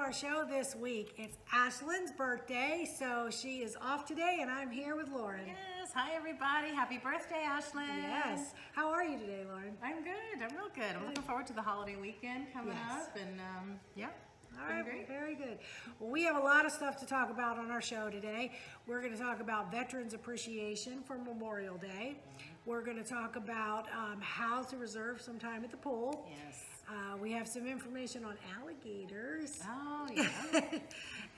our show this week. It's Ashlyn's birthday, so she is off today, and I'm here with Lauren. Yes, hi everybody. Happy birthday, Ashlyn. Yes. How are you today, Lauren? I'm good. I'm real good. I'm looking forward to the holiday weekend coming Yes. up, and yeah. All Been right, great. very good. Well, we have a lot of stuff to talk about on our show today. We're going to talk about Veterans Appreciation for Memorial Day. We're going to talk about how to reserve some time at the pool. Yes. We have some information on alligators. Oh yeah.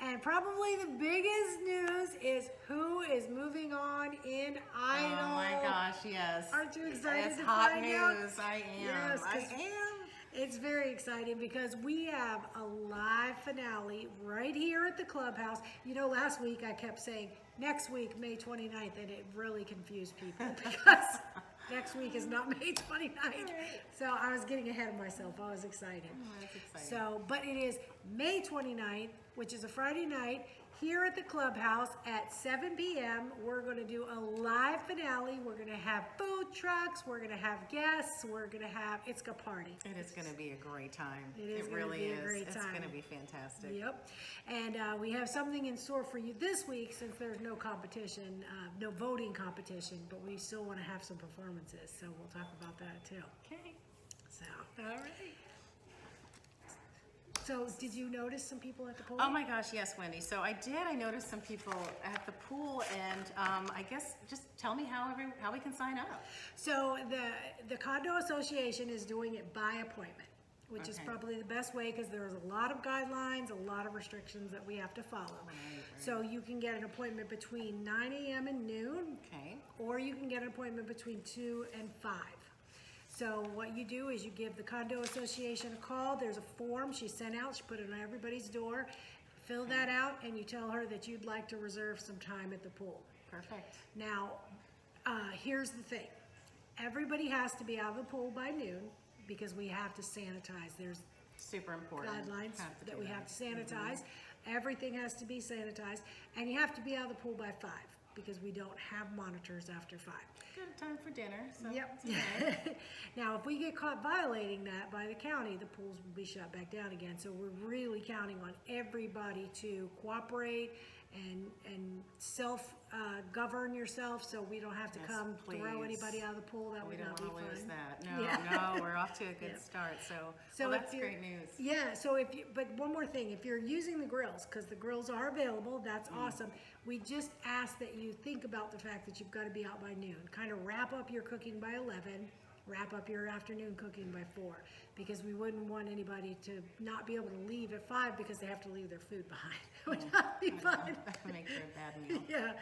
And probably the biggest news is who is moving on in Idol. Oh my gosh, yes. Aren't you excited It's to hot find news. out? I am. Yes, I 'cause am. It's very exciting because we have a live finale right here at the clubhouse. You know, last week I kept saying next week, May 29th, and it really confused people because next week is not May 29th. So I was getting ahead of myself. I was excited. Oh, that's exciting. So, but it is May 29th, which is a Friday night, here at the clubhouse at 7 p.m. We're going to do a live finale. We're going to have food trucks. We're going to have guests. We're going to have, it's a party. It is going to be a great time. It is gonna really be a is. great It's time. going to be fantastic. Yep. And we have something in store for you this week since there's no competition, no voting competition, but we still want to have some performances. So we'll talk about that too. Okay. So, All right. so did you notice some people at the pool? Oh my gosh, yes, Wendy. So I did. I noticed some people at the pool, and I guess just tell me how we can sign up. So the condo association is doing it by appointment, which is Okay. probably the best way because there's a lot of guidelines, a lot of restrictions that we have to follow. Right. So you can get an appointment between 9 a.m. and noon, Okay. or you can get an appointment between 2 and 5. So what you do is you give the condo association a call. There's a form she sent out. She put it on everybody's door. Fill that out, and you tell her that you'd like to reserve some time at the pool. Perfect. Now, here's the thing. Everybody has to be out of the pool by noon because we have to sanitize. There's Super important. guidelines Have to that do we that. have to sanitize. Everything has to be sanitized, and you have to be out of the pool by 5 because we don't have monitors after 5. Good time for dinner. So Yep. it's okay. Now, if we get caught violating that by the county, the pools will be shut back down again. So we're really counting on everybody to cooperate and self govern yourself, so we don't have to Yes, come throw please. anybody out of the pool. That We would don't not be want to lose fun. that. No, Yeah. no, we're off to a good Yeah. start. So, So well, if that's you're- great news. Yeah, so if you, but one more thing, if you're using the grills, because the grills are available, that's awesome. We just ask that you think about the fact that you've got to be out by noon. Kind of wrap up your cooking by 11, wrap up your afternoon cooking by 4, because we wouldn't want anybody to not be able to leave at 5 because they have to leave their food behind. That would not be fun. That would make for a bad meal. Yeah,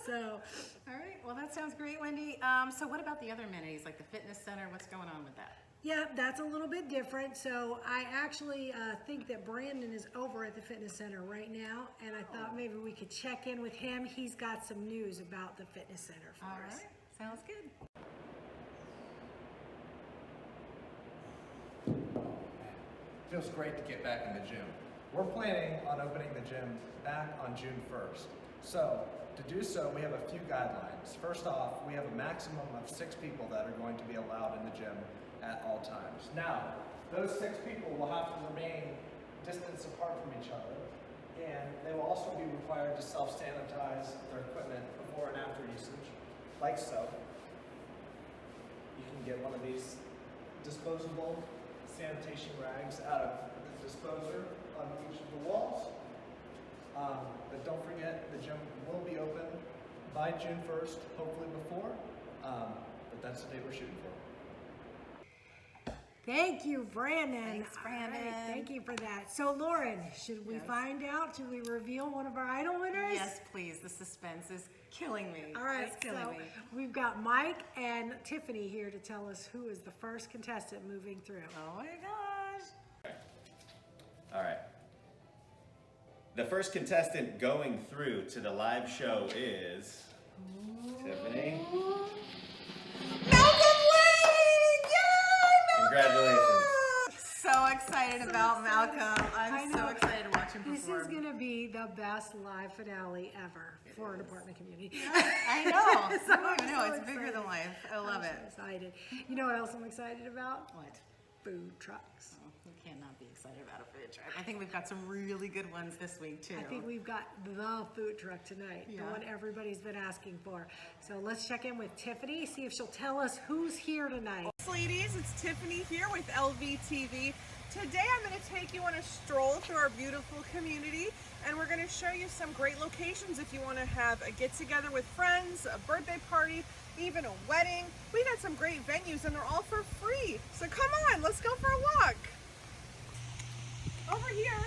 so, All right. Well, that sounds great, Wendy. So what about the other amenities, like the fitness center? What's going on with that? yeah, that's a little bit different. So I actually think that Brandon is over at the fitness center right now, and I thought maybe we could check in with him. He's got some news about the fitness center for All us. right. Sounds good. Feels great to get back in the gym. We're planning on opening the gym back on June 1st. So, to do so, we have a few guidelines. First off, we have a maximum of 6 people that are going to be allowed in the gym at all times. Now, those 6 people will have to remain distance apart from each other, and they will also be required to self-sanitize their equipment before and after usage, like so. You can get one of these disposable sanitation rags out of the disposer on each of the walls. But don't forget, the gym will be open by June 1st, hopefully before, but that's the date we're shooting for. Thank you, Brandon. Thanks, Brandon. All right, thank you for that. So, Lauren, should we Yes. find out? Should we reveal one of our idol winners? Yes, please. The suspense is killing me. All right, It's killing so me. we've got Mike and Tiffany here to tell us who is the first contestant moving through. Oh my gosh. All right. The first contestant going through to the live show is Tiffany. Malcolm Wade! Yay! Congratulations. So excited about Malcolm. I I'm know. so excited to watch him This perform. is going to be the best live finale ever for an apartment community. I know. So I I'm know. so It's bigger excited. than life. I love I'm it. so excited. You know what else I'm excited about? What? food trucks. Oh, you cannot be excited about a food truck. I think we've got some really good ones this week too. I think we've got the food truck tonight, the Yeah. one everybody's been asking for. So let's check in with Tiffany, see if she'll tell us who's here tonight. Ladies, it's Tiffany here with LVTV. Today I'm going to take you on a stroll through our beautiful community, and we're going to show you some great locations if you want to have a get-together with friends, a birthday party, even a wedding. We got some great venues and they're all for free. So come on, let's go for a walk. Over here,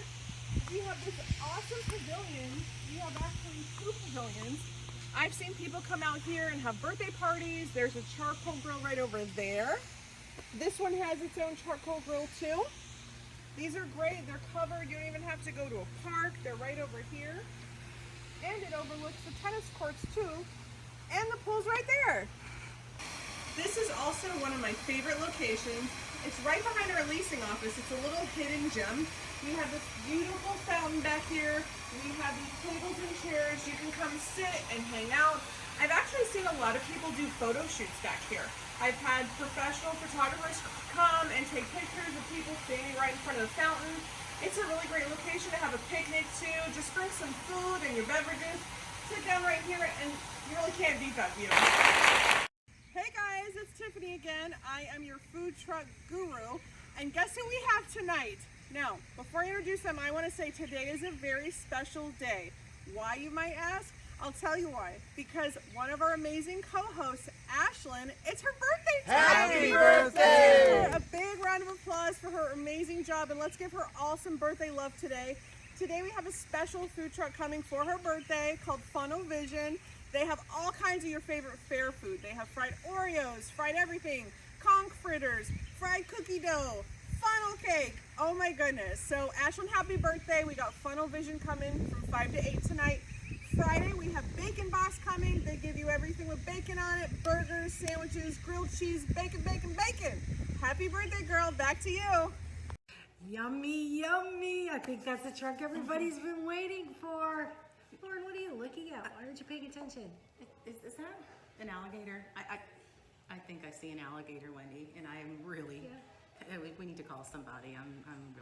we have this awesome pavilion. We have actually 2 pavilions. I've seen people come out here and have birthday parties. There's a charcoal grill right over there. This one has its own charcoal grill too. These are great. They're covered. You don't even have to go to a park. They're right over here. And it overlooks the tennis courts too. And the pool's right there. This is also one of my favorite locations. It's right behind our leasing office. It's a little hidden gem. We have this beautiful fountain back here. We have these tables and chairs. You can come sit and hang out. I've actually seen a lot of people do photo shoots back here. I've had professional photographers come and take pictures of people standing right in front of the fountain. It's a really great location to have a picnic too. Just bring some food and your beverages. Sit down right here and you really can't beat that view. Hey guys, it's Tiffany again. I am your food truck guru. And guess who we have tonight? Now, before I introduce them, I want to say today is a very special day. Why, you might ask? I'll tell you why. Because one of our amazing co-hosts, Ashlyn, it's her birthday today. Happy birthday! Let's give her a big round of applause for her amazing job, and let's give her all some birthday love today. Today we have a special food truck coming for her birthday called Funnel Vision. They have all kinds of your favorite fair food. They have fried Oreos, fried everything, conch fritters, fried cookie dough, funnel cake. Oh my goodness. So Ashlyn, happy birthday. We got Funnel Vision coming from 5 to 8 tonight. Friday, we have Bacon Boss coming. They give you everything with bacon on it, burgers, sandwiches, grilled cheese, bacon, bacon, bacon. Happy birthday, girl. Back to you. Yummy, yummy. I think that's the truck everybody's been waiting for. Lauren, what are you looking at? Why aren't you paying attention? Is that an alligator? I think I see an alligator, Wendy, and I am really. We need to call somebody. I'm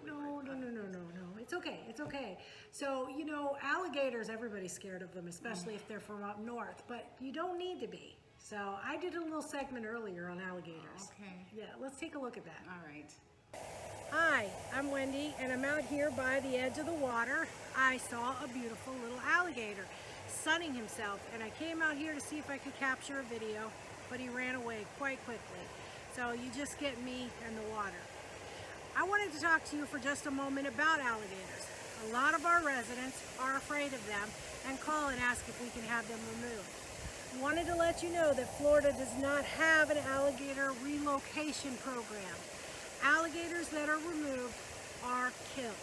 really No, worried. no. It's okay. It's okay. So, you know, alligators, everybody's scared of them, especially if they're from up north, but you don't need to be. So I did a little segment earlier on alligators. Okay. Yeah, let's take a look at that. All right. Hi, I'm Wendy, and I'm out here by the edge of the water. I saw a beautiful little alligator sunning himself, and I came out here to see if I could capture a video, but he ran away quite quickly. So you just get me and the water. I wanted to talk to you for just a moment about alligators. A lot of our residents are afraid of them and call and ask if we can have them removed. Wanted to let you know that Florida does not have an alligator relocation program. Alligators that are removed are killed.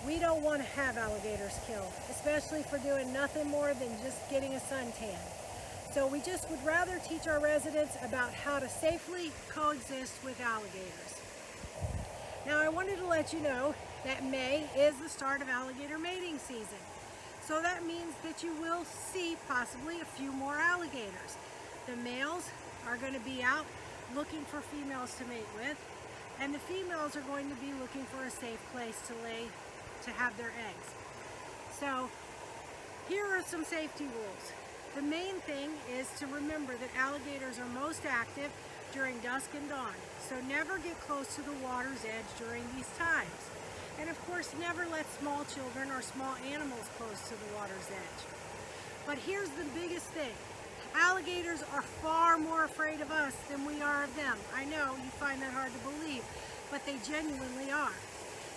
We don't want to have alligators killed, especially for doing nothing more than just getting a suntan. So we just would rather teach our residents about how to safely coexist with alligators. Now I wanted to let you know that May is the start of alligator mating season. So that means that you will see possibly a few more alligators. The males are going to be out looking for females to mate with, and the females are going to be looking for a safe place to have their eggs. So here are some safety rules. The main thing is to remember that alligators are most active during dusk and dawn, so never get close to the water's edge during these times. And of course, never let small children or small animals close to the water's edge. But here's the biggest thing. Alligators are far more afraid of us than we are of them. I know you find that hard to believe, but they genuinely are.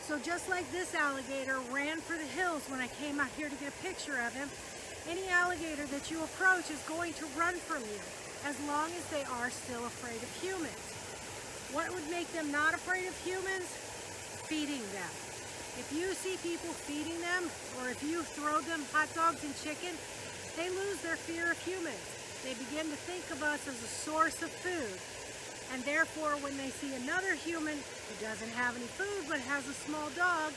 So just like this alligator ran for the hills when I came out here to get a picture of him, any alligator that you approach is going to run from you, as long as they are still afraid of humans. What would make them not afraid of humans? Feeding them. If you see people feeding them, or if you throw them hot dogs and chicken, they lose their fear of humans. They begin to think of us as a source of food. And therefore, when they see another human who doesn't have any food but has a small dog,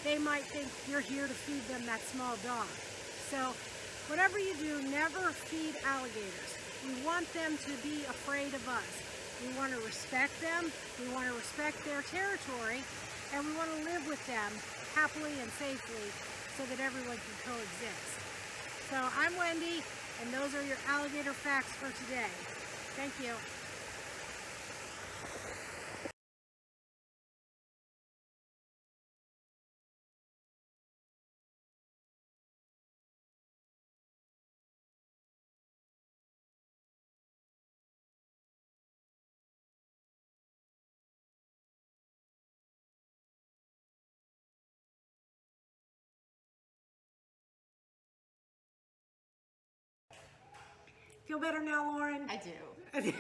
they might think you're here to feed them that small dog. So whatever you do, never feed alligators. We want them to be afraid of us. We want to respect them, we want to respect their territory, and we want to live with them happily and safely so that everyone can coexist. So I'm Wendy, and those are your alligator facts for today. Thank you. Feel better now, Lauren? I do.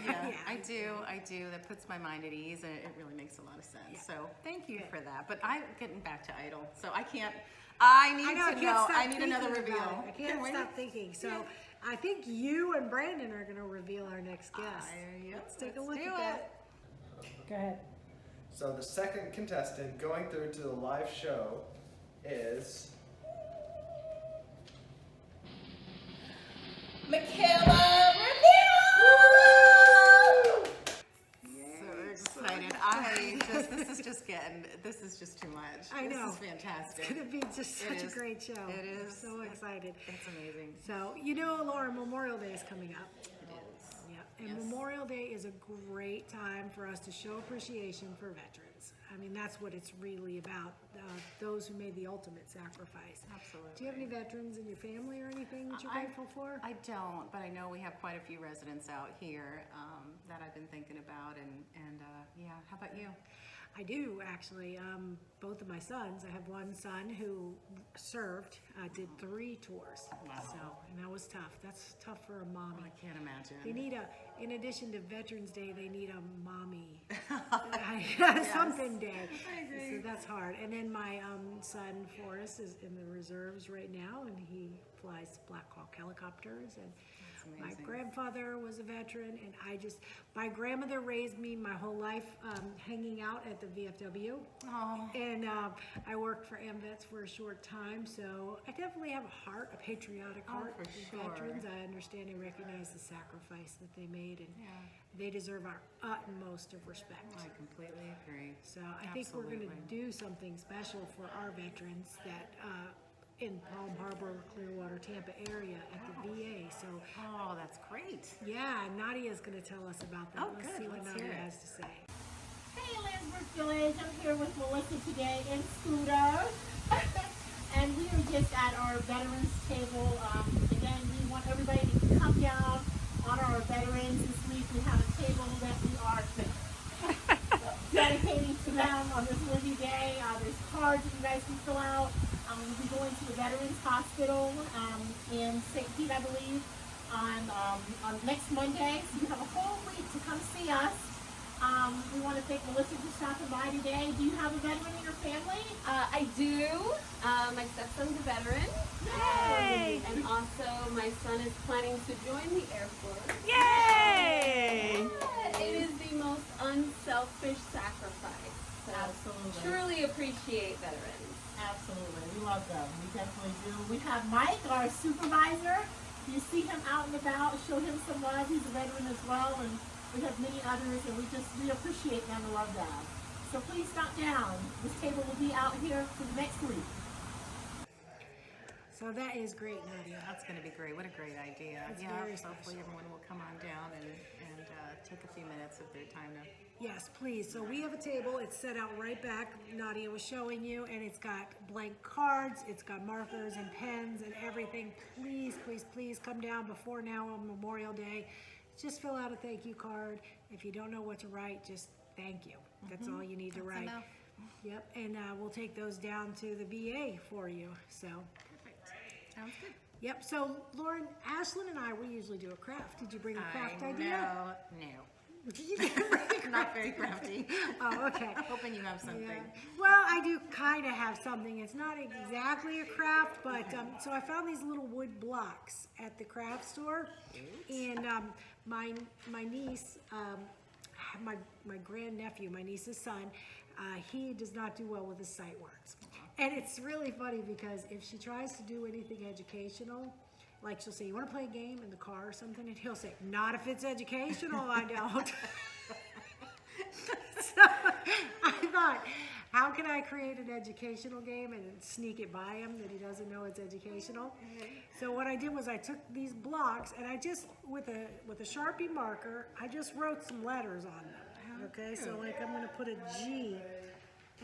Yeah. I do. That puts my mind at ease, and it really makes a lot of sense. So thank you for that. But I'm getting back to Idol, so I can't. I need I to know. I need thinking another about reveal. it. I can't stop thinking. So I think you and Brandon are going to reveal our next guest. Let's take a look at that. Go ahead. So the second contestant going through to the live show is Michaela So excited. This is just too much. I know. This is fantastic. It's going to be just It such a is. great show. It is. So excited. It's amazing. So, you know, Lauren, Memorial Day is coming up. It is. Yeah, and Yes. Memorial Day is a great time for us to show appreciation for veterans. I mean, that's what it's really about, those who made the ultimate sacrifice. Absolutely. Do you have any veterans in your family or anything that you're I- grateful for? I don't, but I know we have quite a few residents out here that I've been thinking about, and yeah. How about you? I do, actually. Both of my sons, I have one son who served, did 3 tours. Wow. So, and that was tough. That's tough for a mommy. I can't imagine. They need in addition to Veterans Day, they need a mommy something day. I agree. So that's hard. And then my son Forrest is in the reserves right now, and he flies Black Hawk helicopters. And my amazing. grandfather was a veteran, and my grandmother raised me my whole life hanging out at the VFW. Oh. And I worked for AMVETS for a short time, so I definitely have a heart, a patriotic heart for for sure. veterans. I understand and recognize the sacrifice that they made, and Yeah. they deserve our utmost of respect. I completely agree. So I think we're going to Absolutely. do something special for our veterans that in Palm Harbor, Clearwater, Tampa area at the VA. So Oh, that's great. yeah, Nadia's going to tell us about that. Oh, Let's good. see what Let's Nadia hear it. has to say. Hey, Landsburg Village. I'm here with Melissa today and Scooter. And we are just at our veterans table. Again, we want everybody to come down, honor our veterans. This week we have a table that we are dedicating to them on this worthy day. There's cards that you guys can fill out. We'll be going to the Veterans Hospital in St. Pete, I believe, on next Monday. So you have a whole week to come see us. We want to thank Melissa for stopping by today. Do you have a veteran in your family? I do. My stepson's a veteran. Yay! And also my son is planning to join the Air Force. Yay! It is the most unselfish sacrifice. So Absolutely. truly appreciate veterans. Absolutely. We love them. We definitely do. We have Mike, our supervisor. You see him out and about, show him some love. He's a veteran as well. And we have many others, and we appreciate them and love them. So please stop down. This table will be out here for the next week. So that is great, Nadia. That's going to be great. What a great idea. That's yeah. very Hopefully special. everyone will come on down and take a few minutes of their time to. Yes, please. So we have a table. It's set out right back. Nadia was showing you, and it's got blank cards. It's got markers and pens and everything. Please, please, please come down before now on Memorial Day. Just fill out a thank you card. If you don't know what to write, just thank you. That's all you need to write. enough. Yep, and we'll take those down to the VA for you. So, Perfect. Sounds good. yep. So, Lauren, Ashlyn and we usually do a craft. Did you bring a craft idea? No. You didn't bring a Not craft very idea. crafty. Oh, okay. Hoping you have something. Yeah. Well, I do kind of have something. It's not exactly a craft, but so I found these little wood blocks at the craft store, and my niece, my grandnephew, my niece's son, he does not do well with his sight words, and it's really funny because if she tries to do anything educational. Like she'll say, you want to play a game in the car or something? And he'll say, not if it's educational, I don't. So I thought, how can I create an educational game and sneak it by him that he doesn't know it's educational? So what I did was I took these blocks and I just, with a Sharpie marker, I just wrote some letters on them. Okay, so like I'm gonna put a G,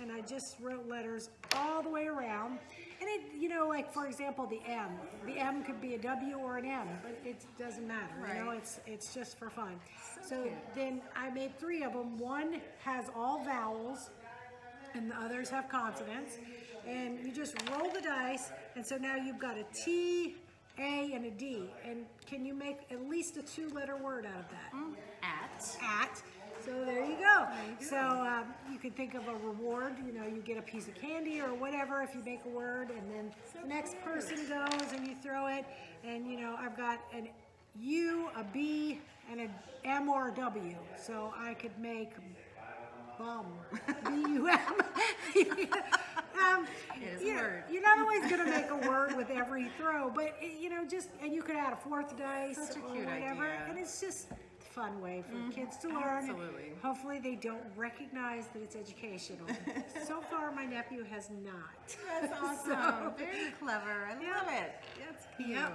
and I just wrote letters all the way around. And it, you know, like for example, the M. The M could be a W or an M, but it doesn't matter. You know, it's just for fun. So then I made 3 of them. One has all vowels, and the others have consonants. And you just roll the dice, and so now you've got a T, A, and a D. And can you make at least a 2-letter word out of that? At. So there you go. So you can think of a reward. You know, you get a piece of candy or whatever if you make a word, and then the next person goes and you throw it. And you know, I've got an U, a B, and an M or a W. So I could make bum. B-U-M. You're not always going to make a word with every throw, but you know, just, and you could add a 4th dice Such a or cute whatever, idea. and it's just a fun way for kids to learn. Absolutely. And hopefully they don't recognize that it's educational. So far, my nephew has not. That's awesome. Very clever. I love it. That's cute. Yep.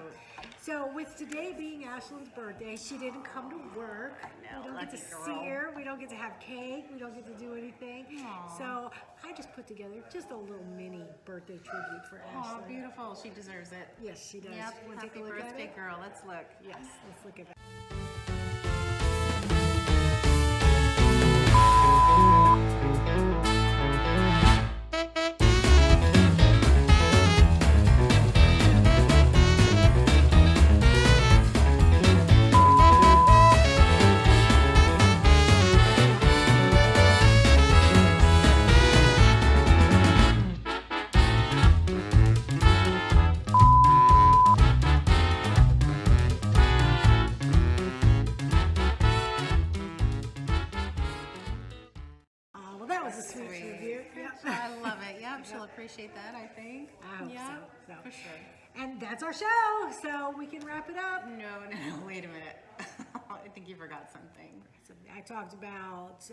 So with today being Ashlyn's birthday, she didn't come to work. know, We don't get to lucky see girl. her. We don't get to have cake. We don't get to do anything. Aw. So I just put together just a little mini birthday tribute for Oh, Ashlyn. beautiful. She deserves it. Yes, she does. Yep. Wanna take Happy a look at birthday, it? girl. Let's look. Yes, let's look at that. Well, that was a sweet tribute. Yep. I love it. Yep. She'll appreciate that, I think. I hope yeah, so. For sure. And that's our show, so we can wrap it up. No, wait a minute. I think you forgot something. So I talked about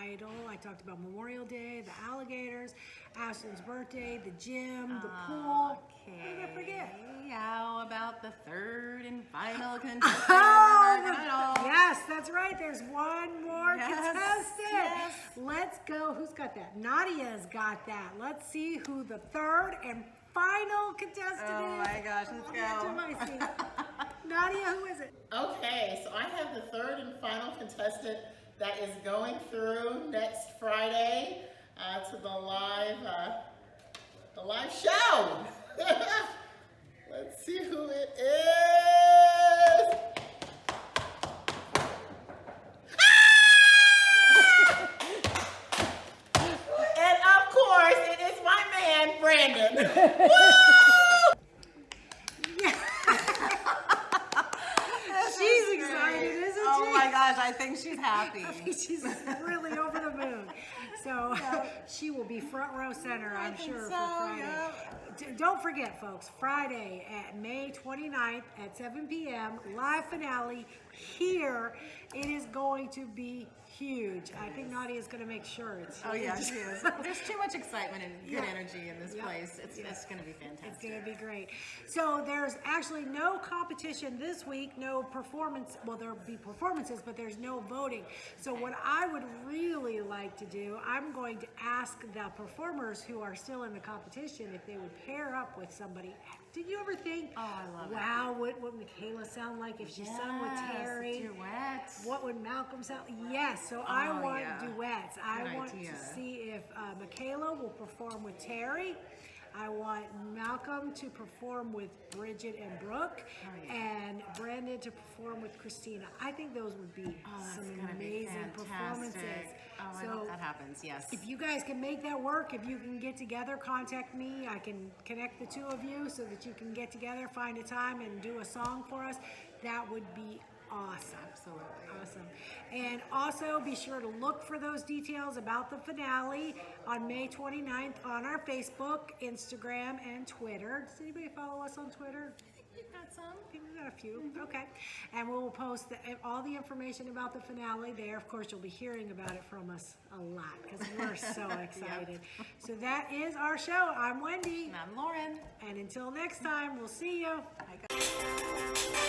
Idol, I talked about Memorial Day, the alligators, Ashlyn's birthday, the gym, the pool. What did I forget? How about the third and final contestant? Oh, yes, that's right. There's one more Yes, contestant. yes. Let's go. Who's got that? Nadia's got that. Let's see who the third and final contestant Oh is. my gosh, let's I'll get go. to my seat. Nadia, who is it? Okay, so I have the third and final contestant that is going through next Friday to the live show. Let's see who it is. And of course, it is my man, Brandon. She's excited, isn't she? Oh my gosh, I think she's happy. She's really over the moon. So she will be front row center, I'm think sure, so, for Friday. yep. Don't forget, folks, Friday at May 29th at 7 p.m., live finale here. It is going to be huge. I think Nadia's going to make sure it's Oh huge. yeah, she is. There's too much excitement and good Yeah. energy in this Yeah. place. It's Yeah. going to be It's fantastic. going to be great. So there's actually no competition this week, no performance. Well, there'll be performances, but there's no voting. So what I would really like to do, I'm going to ask the performers who are still in the competition if they would pair up with somebody. Did you ever think, Oh, I love it. wow, what would Michaela sound like if she sung with Yes, Terry? duets. What would Malcolm sound? Yes, so I Oh, want yeah. duets. I Good want idea. to see if Michaela will perform with Terry. I want Malcolm to perform with Bridget and Brooke, and Brandon to perform with Christina. I think those would be That's some gonna be amazing performances. fantastic. Oh, I hope that happens. Yes. If you guys can make that work, if you can get together, contact me. I can connect the two of you so that you can get together, find a time, and do a song for us. That would be awesome. Absolutely. Awesome. And also be sure to look for those details about the finale on May 29th on our Facebook, Instagram, and Twitter. Does anybody follow us on Twitter? You've got some. We got a few. Okay. And we'll post all the information about the finale there. Of course, you'll be hearing about it from us a lot because we're so excited. So that is our show. I'm Wendy. And I'm Lauren. And until next time, we'll see you. Bye, guys.